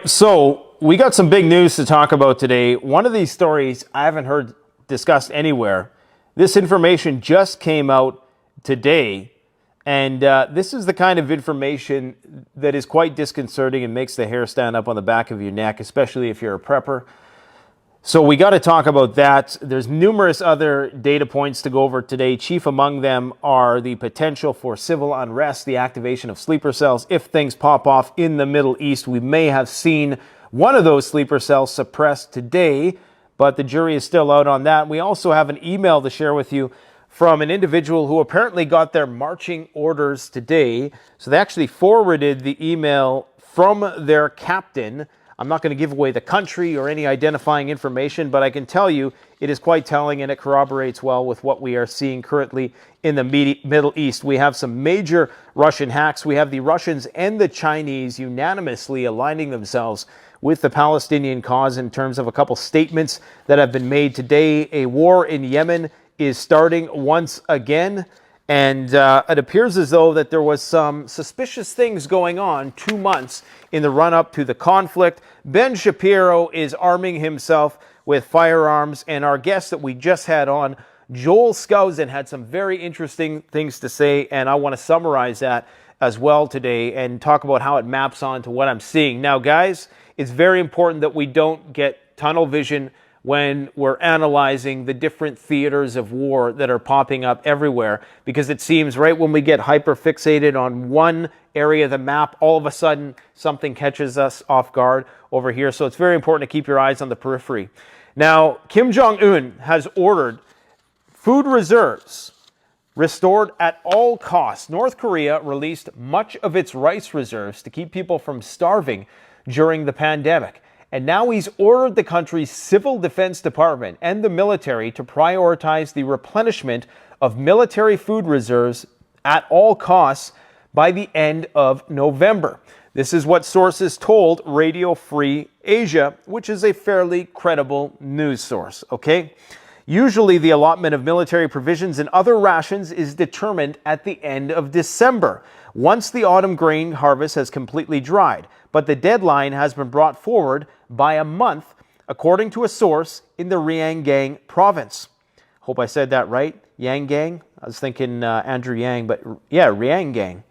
So we got some big news to talk about today. One of these stories I haven't heard discussed anywhere. This information just came out today, and this is the kind of information that is quite disconcerting and makes the hair stand up on the back of your neck, especially if you're a prepper. So we got to talk about that. There's numerous other data points to go over today. Chief among them are the potential for civil unrest, the activation of sleeper cells. If things pop off in the Middle East, we may have seen one of those sleeper cells suppressed today, but the jury is still out on that. We also have an email to share with you from an individual who apparently got their marching orders today. So they actually forwarded the email from their captain. I'm not going to give away the country or any identifying information, but I can tell you it is quite telling, and it corroborates well with what we are seeing currently in the Middle East. We have some major Russian hacks. We have the Russians and the Chinese unanimously aligning themselves with the Palestinian cause in terms of a couple statements that have been made today. A war in Yemen is starting once again. And it appears as though that there was some suspicious things going on 2 months in the run-up to the conflict. Ben Shapiro is arming himself with firearms, and our guest that we just had on, Joel Skousen, had some very interesting things to say, and I want to summarize that as well today and talk about how it maps on to what I'm seeing. Now, guys, it's very important that we don't get tunnel vision when we're analyzing the different theaters of war that are popping up everywhere, because it seems right when we get hyper fixated on one area of the map, all of a sudden something catches us off guard over here. So it's very important to keep your eyes on the periphery. Now, Kim Jong-un has ordered food reserves restored at all costs. North Korea released much of its rice reserves to keep people from starving during the pandemic. And now he's ordered the country's civil defense department and the military to prioritize the replenishment of military food reserves at all costs by the end of November. This is what sources told Radio Free Asia, which is a fairly credible news source, okay? Usually the allotment of military provisions and other rations is determined at the end of December, once the autumn grain harvest has completely dried. But the deadline has been brought forward by a month, according to a source in the Ryanggang province. Hope I said that right. Yangang? I was thinking Andrew Yang, but yeah, Ryanggang.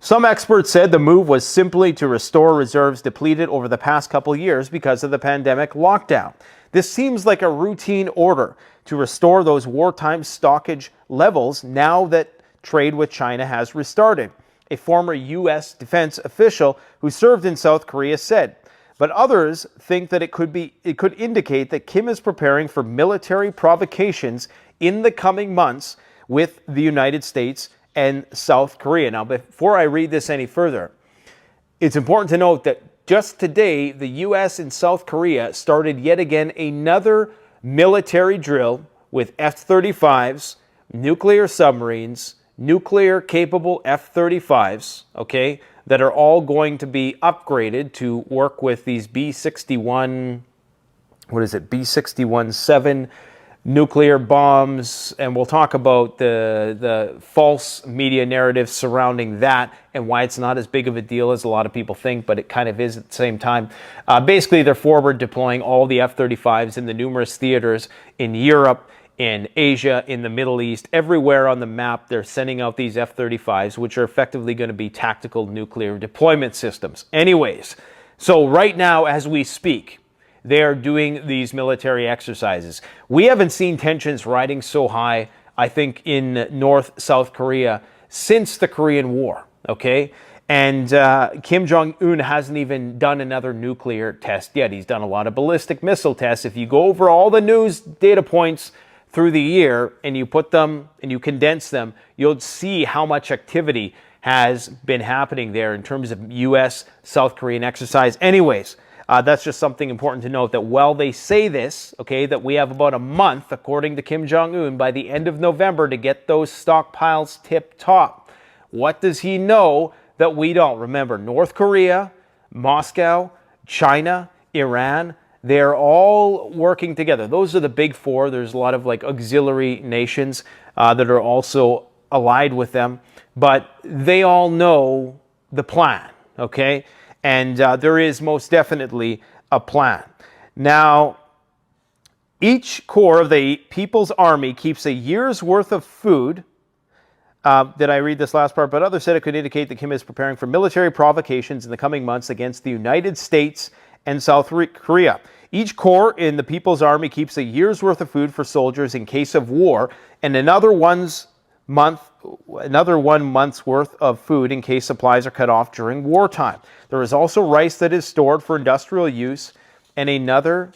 Some experts said the move was simply to restore reserves depleted over the past couple years because of the pandemic lockdown. This seems like a routine order to restore those wartime stockage levels now that trade with China has restarted, a former U.S. defense official who served in South Korea said. But others think that it could indicate that Kim is preparing for military provocations in the coming months with the United States and South Korea. Now, before I read this any further, it's important to note that just today, the U.S. and South Korea started yet again another military drill with F-35s, nuclear submarines, nuclear-capable F-35s, okay, that are all going to be upgraded to work with these B-61, B-61-7 nuclear bombs, and we'll talk about the false media narrative surrounding that and why it's not as big of a deal as a lot of people think, but it kind of is at the same time. Basically, they're forward deploying all the F-35s in the numerous theaters in Europe, in Asia, in the Middle East, everywhere on the map. They're sending out these F-35s, which are effectively going to be tactical nuclear deployment systems. Anyways, so right now as we speak, they are doing these military exercises. We haven't seen tensions riding so high, I think, in North-South Korea since the Korean War, okay? And Kim Jong-un hasn't even done another nuclear test yet. He's done a lot of ballistic missile tests. If you go over all the news data points through the year and you put them and you condense them, you'll see how much activity has been happening there in terms of U.S.-South Korean exercise. Anyways, that's just something important to note, that while they say this, okay, that we have about a month, according to Kim Jong-un, by the end of November to get those stockpiles tip-top. What does he know that we don't? Remember, North Korea, Moscow, China, Iran, they're all working together. Those are the big four. There's a lot of like auxiliary nations that are also allied with them, but they all know the plan, okay? And there is most definitely a plan. Now, each corps of the People's Army keeps a year's worth of food. Did I read this last part? But others said it could indicate that Kim is preparing for military provocations in the coming months against the United States and South Korea. Each corps in the People's Army keeps a year's worth of food for soldiers in case of war, and another 1 month's worth of food in case supplies are cut off during wartime. There is also rice that is stored for industrial use, and another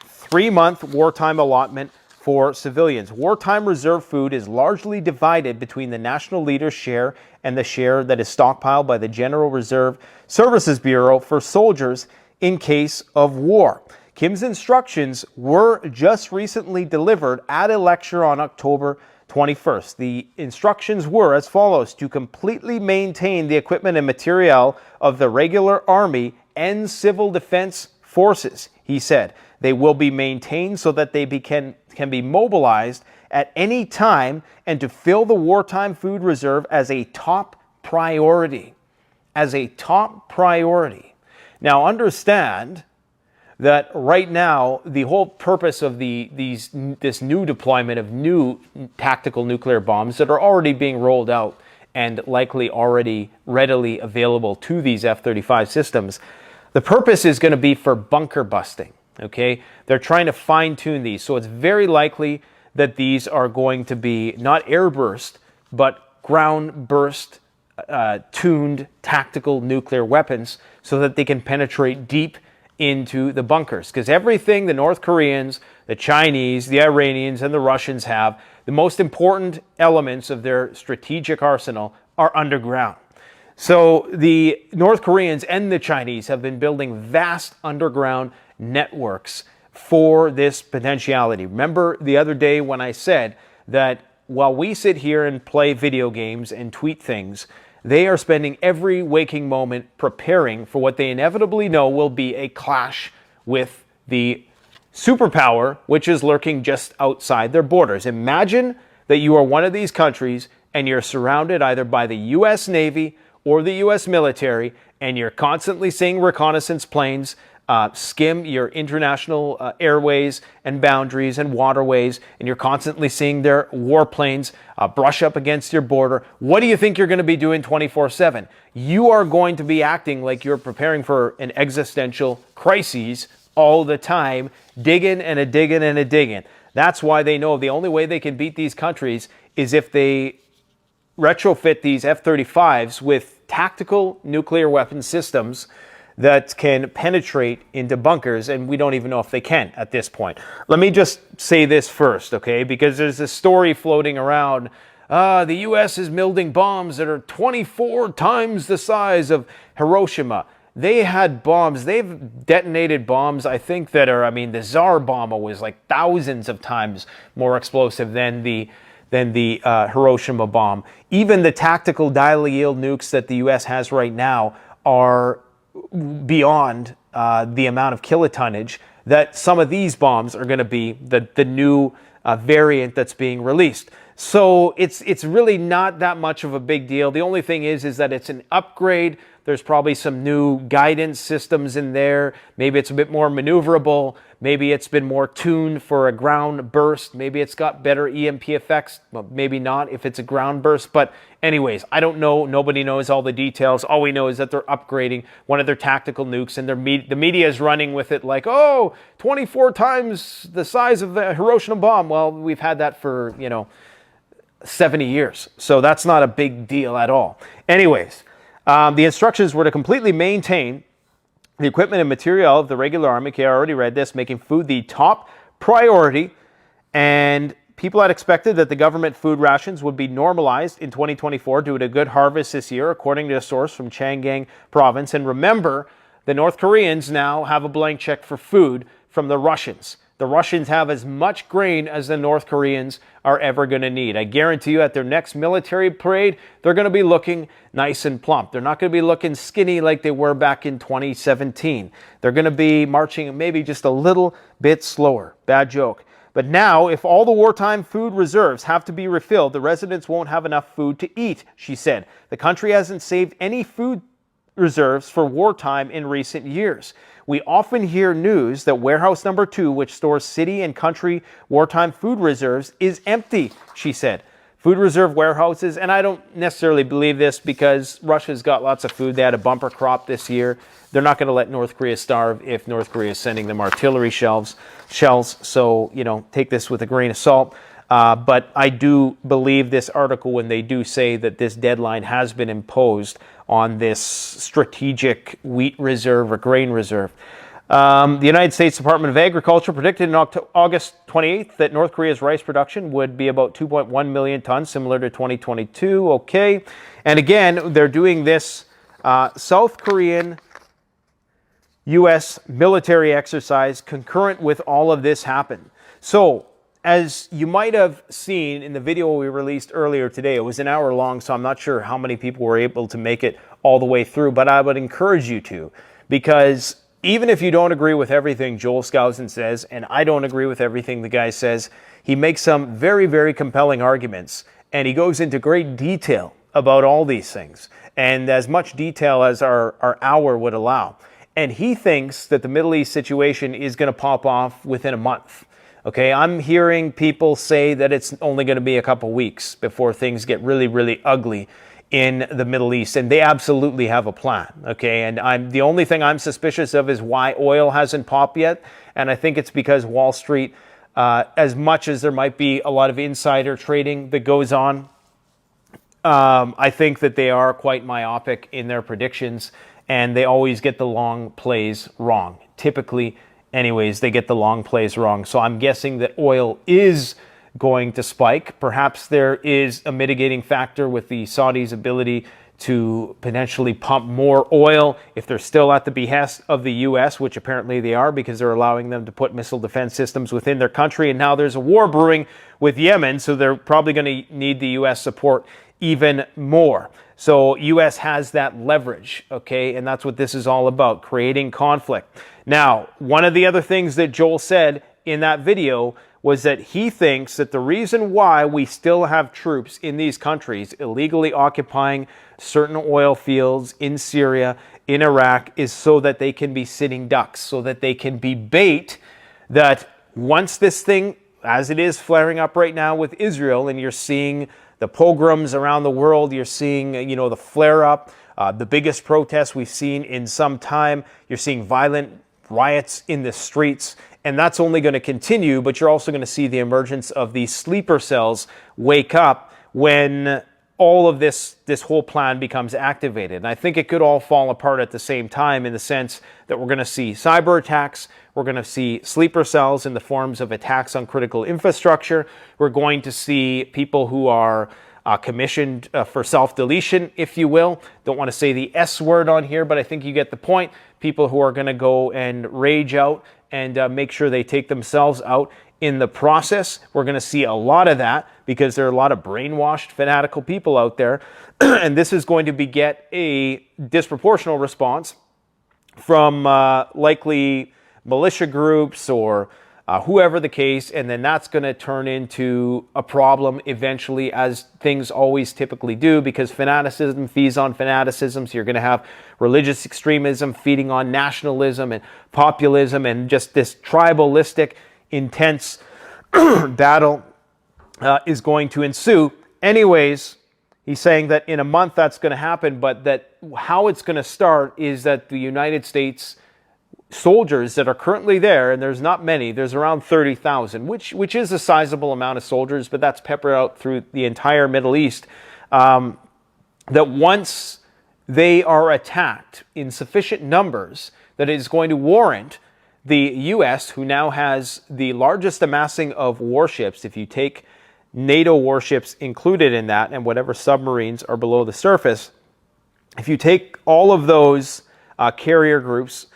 3-month wartime allotment for civilians. Wartime reserve food is largely divided between the national leader's share and the share that is stockpiled by the General Reserve Services Bureau for soldiers in case of war. Kim's instructions were just recently delivered at a lecture on October 21st. The instructions were as follows: to completely maintain the equipment and materiel of the regular army and civil defense forces, he said. They will be maintained so that they can be mobilized at any time, and to fill the wartime food reserve as a top priority. As a top priority. Now understand that right now the whole purpose of this new deployment of new tactical nuclear bombs that are already being rolled out and likely already readily available to these F-35 systems, the purpose is going to be for bunker busting. Okay, they're trying to fine-tune these, so it's very likely that these are going to be not airburst, but ground burst tuned tactical nuclear weapons, so that they can penetrate deep into the bunkers. Because everything the North Koreans, the Chinese, the Iranians, and the Russians have, the most important elements of their strategic arsenal are underground. So the North Koreans and the Chinese have been building vast underground networks for this potentiality. Remember the other day when I said that while we sit here and play video games and tweet things, they are spending every waking moment preparing for what they inevitably know will be a clash with the superpower, which is lurking just outside their borders. Imagine that you are one of these countries and you're surrounded either by the U.S. Navy or the U.S. military, and you're constantly seeing reconnaissance planes skim your international airways and boundaries and waterways, and you're constantly seeing their warplanes brush up against your border. What do you think you're going to be doing 24/7? You are going to be acting like you're preparing for an existential crisis all the time, digging and a digging and a digging. That's why they know the only way they can beat these countries is if they retrofit these F-35s with tactical nuclear weapon systems that can penetrate into bunkers, and we don't even know if they can at this point. Let me just say this first, okay? Because there's a story floating around. The U.S. is building bombs that are 24 times the size of Hiroshima. They had bombs. They've detonated bombs, I think, that are, the Tsar bomb was like thousands of times more explosive than the Hiroshima bomb. Even the tactical dial-yield nukes that the U.S. has right now are beyond the amount of kilotonnage that some of these bombs are going to be the new variant that's being released. So it's really not that much of a big deal. The only thing is that it's an upgrade. There's probably some new guidance systems in there. Maybe it's a bit more maneuverable. Maybe it's been more tuned for a ground burst. Maybe it's got better EMP effects. Well, maybe not if it's a ground burst. But anyways, I don't know. Nobody knows all the details. All we know is that they're upgrading one of their tactical nukes, and the media is running with it like, 24 times the size of the Hiroshima bomb. Well, we've had that for, 70 years. So that's not a big deal at all. Anyways, the instructions were to completely maintain the equipment and material of the regular army. Okay, I already read this, making food the top priority. And people had expected that the government food rations would be normalized in 2024 due to a good harvest this year, according to a source from Changgang province. And remember, the North Koreans now have a blank check for food from the Russians. The Russians have as much grain as the North Koreans are ever going to need. I guarantee you at their next military parade, they're going to be looking nice and plump. They're not going to be looking skinny like they were back in 2017. They're going to be marching maybe just a little bit slower. Bad joke. But now, if all the wartime food reserves have to be refilled, the residents won't have enough food to eat, she said. The country hasn't saved any food reserves for wartime in recent years. We often hear news that warehouse number 2, which stores city and country wartime food reserves, is empty, she said. Food reserve warehouses, and I don't necessarily believe this because Russia's got lots of food. They had a bumper crop this year. They're not going to let North Korea starve if North Korea is sending them artillery shells. So, take this with a grain of salt. But I do believe this article when they do say that this deadline has been imposed on this strategic wheat reserve or grain reserve. The United States Department of Agriculture predicted on August 28th that North Korea's rice production would be about 2.1 million tons, similar to 2022. Okay. And again, they're doing this South Korean U.S. military exercise concurrent with all of this happen. So, as you might have seen in the video we released earlier today, it was an hour long, so I'm not sure how many people were able to make it all the way through, but I would encourage you to, because even if you don't agree with everything Joel Skousen says, and I don't agree with everything the guy says, he makes some very, very compelling arguments, and he goes into great detail about all these things, and as much detail as our hour would allow. And he thinks that the Middle East situation is going to pop off within a month. Okay, I'm hearing people say that it's only going to be a couple weeks before things get really, really ugly in the Middle East, and they absolutely have a plan. Okay, and the only thing I'm suspicious of is why oil hasn't popped yet, and I think it's because Wall Street, as much as there might be a lot of insider trading that goes on, I think that they are quite myopic in their predictions, and they always get the long plays wrong. Typically, anyways, they get the long plays wrong. So I'm guessing that oil is going to spike. Perhaps there is a mitigating factor with the Saudis' ability to potentially pump more oil if they're still at the behest of the U.S., which apparently they are because they're allowing them to put missile defense systems within their country. And now there's a war brewing with Yemen, so they're probably going to need the U.S. support even more. So U.S. has that leverage, okay? And that's what this is all about, creating conflict. Now, one of the other things that Joel said in that video was that he thinks that the reason why we still have troops in these countries illegally occupying certain oil fields in Syria, in Iraq, is so that they can be sitting ducks, so that they can be bait that once this thing, as it is flaring up right now with Israel, and you're seeing the pogroms around the world, you're seeing, the flare-up, the biggest protests we've seen in some time. You're seeing violent riots in the streets, and that's only going to continue, but you're also going to see the emergence of these sleeper cells wake up when all of this whole plan becomes activated. And I think it could all fall apart at the same time in the sense that we're going to see cyber attacks, we're going to see sleeper cells in the forms of attacks on critical infrastructure, we're going to see people who are commissioned for self-deletion, if you will. Don't want to say the S word on here, but I think you get the point. People who are going to go and rage out and make sure they take themselves out in the process. We're going to see a lot of that because there are a lot of brainwashed, fanatical people out there. And this is going to beget a disproportional response from likely militia groups or whoever the case, and then that's going to turn into a problem eventually, as things always typically do, because fanaticism feeds on fanaticism. So you're going to have religious extremism feeding on nationalism and populism, and just this tribalistic, intense battle is going to ensue. Anyways, he's saying that in a month that's going to happen, but that how it's going to start is that the United States soldiers that are currently there, and there's not many, there's around 30,000, which is a sizable amount of soldiers, but that's peppered out through the entire Middle East, that once they are attacked in sufficient numbers, that it is going to warrant the U.S., who now has the largest amassing of warships, if you take NATO warships included in that, and whatever submarines are below the surface, if you take all of those carrier groups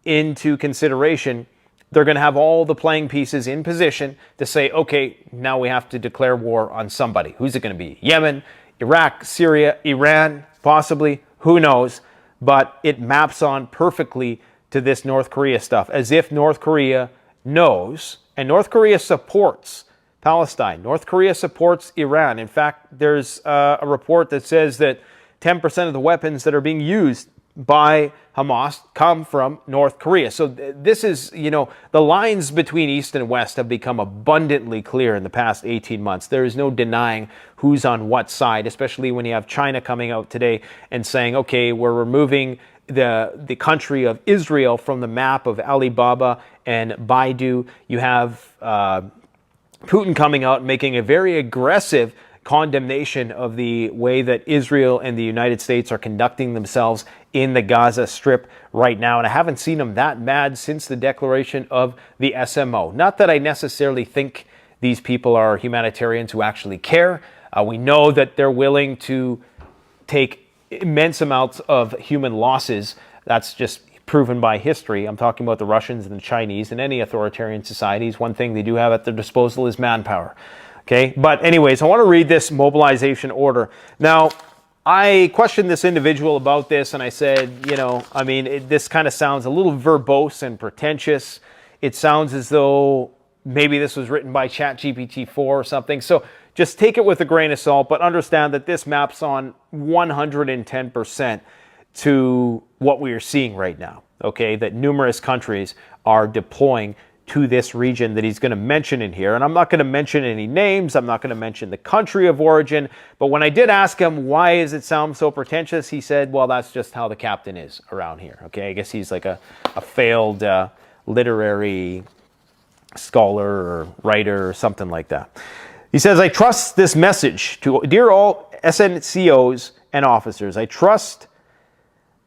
into consideration, they're going to have all the playing pieces in position to say, okay, now we have to declare war on somebody. Who's it going to be? Yemen, Iraq, Syria, Iran, possibly, who knows? But it maps on perfectly to this North Korea stuff, as if North Korea knows, and North Korea supports Palestine. North Korea supports Iran. In fact, there's a report that says that 10% of the weapons that are being used by Hamas come from North Korea. So this is, the lines between East and West have become abundantly clear in the past 18 months. There is no denying who's on what side, especially when you have China coming out today and saying, okay, we're removing the country of Israel from the map of Alibaba and Baidu. You have Putin coming out making a very aggressive condemnation of the way that Israel and the United States are conducting themselves in the Gaza Strip right now. And I haven't seen them that mad since the declaration of the SMO. Not that I necessarily think these people are humanitarians who actually care. We know that they're willing to take immense amounts of human losses. That's just proven by history. I'm talking about the Russians and the Chinese. In any authoritarian societies, one thing they do have at their disposal is manpower. Okay, but anyways, I want to read this mobilization order. Now, I questioned this individual about this, and I said, this kind of sounds a little verbose and pretentious. It sounds as though maybe this was written by ChatGPT 4 or something. So just take it with a grain of salt, but understand that this maps on 110% to what we are seeing right now. Okay, that numerous countries are deploying to this region that he's going to mention in here. And I'm not going to mention any names. I'm not going to mention the country of origin. But when I did ask him, why does it sound so pretentious? He said, well, that's just how the captain is around here. Okay, I guess he's like a failed literary scholar or writer or something like that. He says, I trust this message to dear all SNCOs and officers. I trust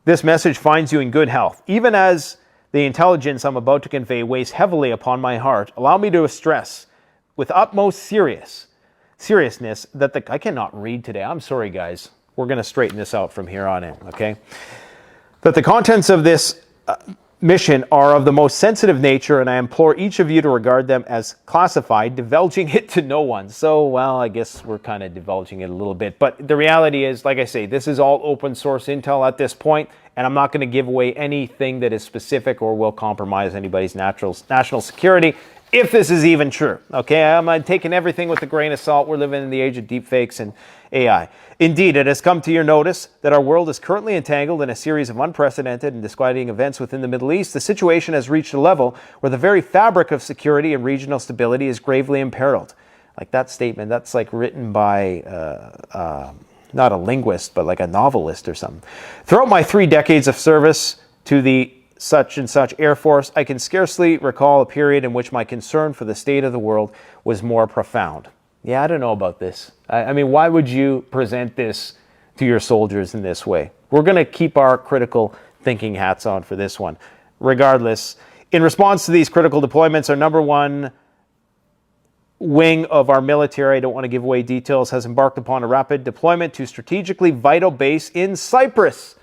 this message finds you in good health. Even as the intelligence I'm about to convey weighs heavily upon my heart, allow me to stress with utmost seriousness that I cannot read today. I'm sorry, guys. We're going to straighten this out from here on in, okay? That the contents of this mission are of the most sensitive nature, and I implore each of you to regard them as classified, divulging it to no one. So, well, I guess we're kind of divulging it a little bit. But the reality is, like I say, this is all open source intel at this point, and I'm not going to give away anything that is specific or will compromise anybody's national security, if this is even true. Okay, I'm taking everything with a grain of salt. We're living in the age of deepfakes and AI. Indeed, it has come to your notice that our world is currently entangled in a series of unprecedented and disquieting events within the Middle East. The situation has reached a level where the very fabric of security and regional stability is gravely imperiled. Like that statement, that's like written by not a linguist, but like a novelist or something. Throughout my 3 decades of service to the such and such Air Force, I can scarcely recall a period in which my concern for the state of the world was more profound. Yeah, I don't know about this. I mean, why would you present this to your soldiers in this way? We're going to keep our critical thinking hats on for this one. Regardless, in response to these critical deployments, our number one wing of our military, I don't want to give away details, has embarked upon a rapid deployment to strategically vital base in Cyprus,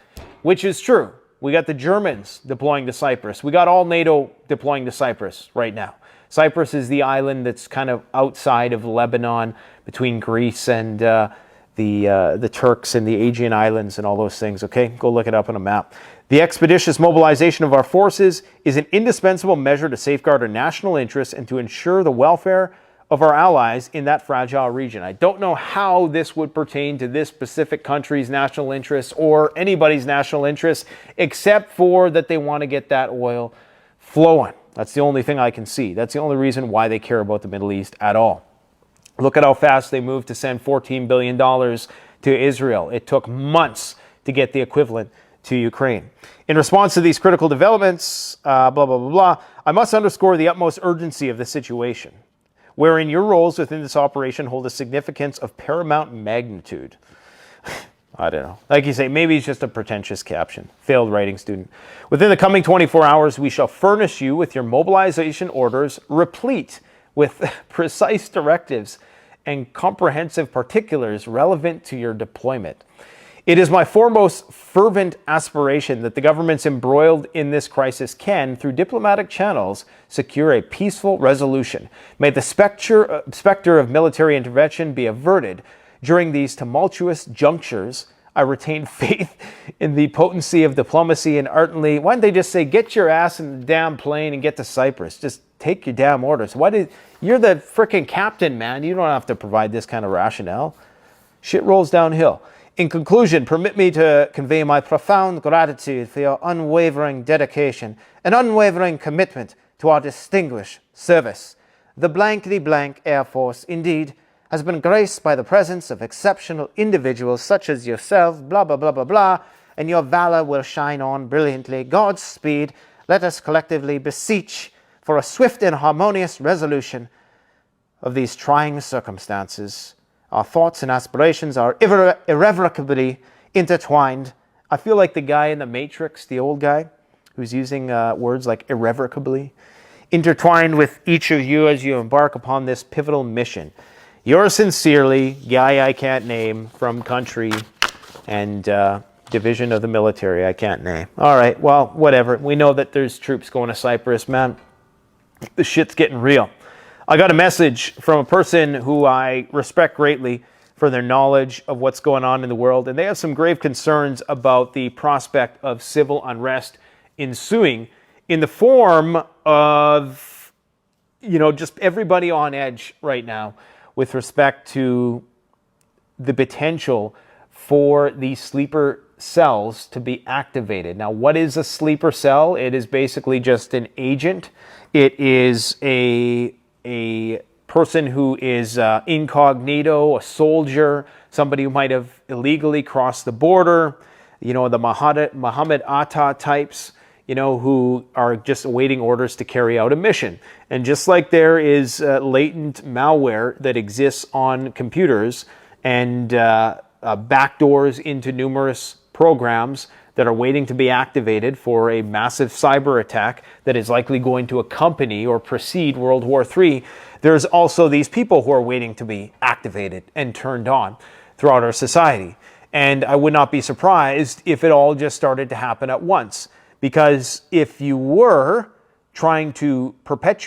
which is true. We got the Germans deploying to Cyprus. We got all NATO deploying to Cyprus right now. Cyprus is the island that's kind of outside of Lebanon, between Greece and the Turks and the Aegean Islands and all those things. Okay, go look it up on a map. The expeditious mobilization of our forces is an indispensable measure to safeguard our national interests and to ensure the welfare of our allies in that fragile region. I don't know how this would pertain to this specific country's national interests or anybody's national interests, except for that they want to get that oil flowing. That's the only thing I can see. That's the only reason why they care about the Middle East at all. Look at how fast they moved to send $14 billion to Israel. It took months to get the equivalent to Ukraine. In response to these critical developments, blah, blah, blah, blah, I must underscore the utmost urgency of the situation, wherein your roles within this operation hold a significance of paramount magnitude. I don't know. Like you say, maybe it's just a pretentious caption. Failed writing student. Within the coming 24 hours, we shall furnish you with your mobilization orders, replete with precise directives and comprehensive particulars relevant to your deployment. It is my foremost fervent aspiration that the governments embroiled in this crisis can, through diplomatic channels, secure a peaceful resolution. May the specter of military intervention be averted during these tumultuous junctures. I retain faith in the potency of diplomacy and ardently, why don't they just say, get your ass in the damn plane and get to Cyprus. Just take your damn orders. You're the frickin' captain, man. You don't have to provide this kind of rationale. Shit rolls downhill. In conclusion, permit me to convey my profound gratitude for your unwavering dedication and unwavering commitment to our distinguished service. The blankety blank Air Force, indeed, has been graced by the presence of exceptional individuals such as yourself, blah, blah, blah, blah, blah, and your valor will shine on brilliantly. Godspeed. Let us collectively beseech for a swift and harmonious resolution of these trying circumstances. Our thoughts and aspirations are irrevocably intertwined. I feel like the guy in The Matrix, the old guy, who's using words like irrevocably, intertwined with each of you as you embark upon this pivotal mission. Yours sincerely, guy I can't name, from country and division of the military I can't name. All right, well, whatever. We know that there's troops going to Cyprus, man. The shit's getting real. I got a message from a person who I respect greatly for their knowledge of what's going on in the world, and they have some grave concerns about the prospect of civil unrest ensuing in the form of, just everybody on edge right now with respect to the potential for these sleeper cells to be activated. Now, what is a sleeper cell? It is basically just an agent. It is a person who is incognito, a soldier, somebody who might have illegally crossed the border, the Muhammad Atta types, who are just awaiting orders to carry out a mission. And just like there is latent malware that exists on computers and backdoors into numerous programs that are waiting to be activated for a massive cyber attack that is likely going to accompany or precede World War III, there's also these people who are waiting to be activated and turned on throughout our society. And I would not be surprised if it all just started to happen at once. Because if you were trying to perpetuate